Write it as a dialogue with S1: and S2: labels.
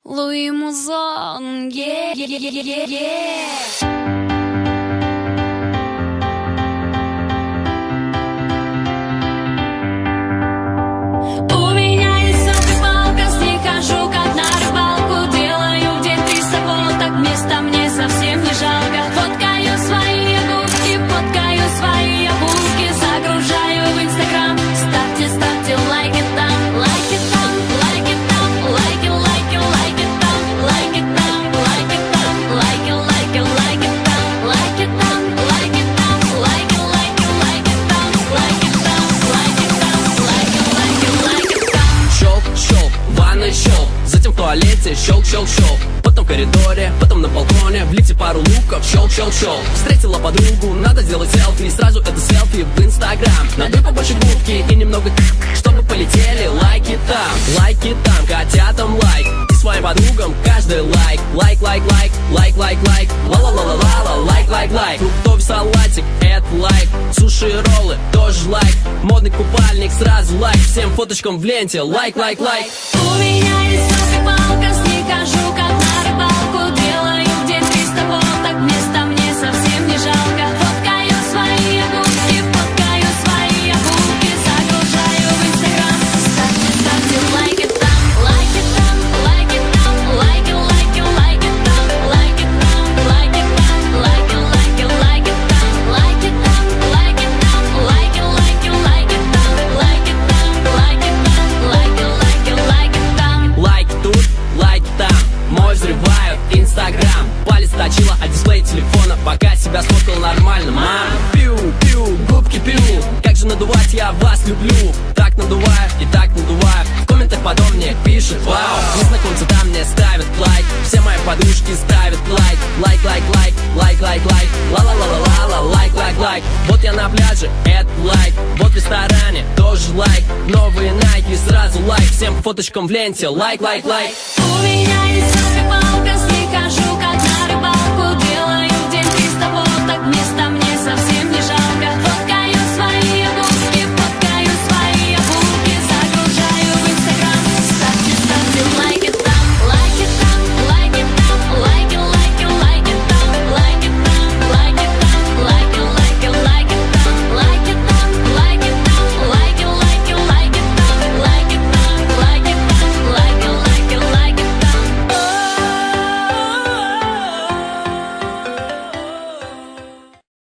S1: Луи Музон, У меня есть селфи-палка, с ней хожу как на рыбалку. Делаю в день 300 фоток, места мне совсем не жалко. Фоткаю свои губки, фоткаю свои обувки, загружаю в Инстаграм. Ставьте, ставьте лайки там, лайки там, лайки там, лайки, лайки, лайки там, лайки там, лайки там, лайки, лайки, лайки там, лайки там, лайки там, лайки, лайки, лайки там, лайки там, лайки там, лайки, лайки, лайки там.
S2: Щелк, щелк, в ванной щелк, затем в туалете щелк, щелк, щелк. Потом в коридоре, потом на балконе, в лифте пару луков, щелк, щелк, щелк. Встретила подругу, надо сделать селфи, сразу это селфи в Инстаграм. Надуй побольше губки и немного, чтобы полетели лайки там, котятам лайк. И своим подругам каждый лайк, лайк, лайк, лайк, лайк, лайк, лайк, ла-ла-ла-ла-ла, лайк, лайк, лайк. Фруктовый салатик, это лайк, суши и роллы, тоже лайк. Модный купальник, сразу лайк, всем фоточкам в ленте, лайк, лайк, лайк.
S1: У меня есть селфи-палка, с ней хожу как на рыбалку. Делаю в день 300 фоток, места мне совсем не жалко. Фоткаю свои обувки, фоткаю свои обувки, загружаю в Инстаграм. Ставьте, ставьте лайки там, лайки там, лайки там, лайки, лайки, лайки там, лайки там, лайки там, лайки, лайки, лайки там, лайки там, лайки там, лайки, лайки, лайки там, лайки там, лайки там, лайки, лайки, лайки там.
S2: Лайк тут, лайк там, мой взрывают Инстаграм. Палец точила, а дисплей телефона пока себя сфоткал нормально. Мам, пью, губки пью. Как же надувать, я вас люблю. Так надуваю и так надуваю. В комментах потом мне пишет: вау, незнакомцы там мне ставят лайк. Все мои подружки ставят лайк. Лайк, лайк, лайк, лайк, лайк, лайк. Ла-ла-ла-ла-ла, лайк, лайк, лайк. Вот я на пляже, это лайк. Вот в ресторане, тоже лайк. Новые найки, сразу лайк. Всем фоточкам в ленте, лайк, лайк, лайк.
S1: У меня есть селфи-палка,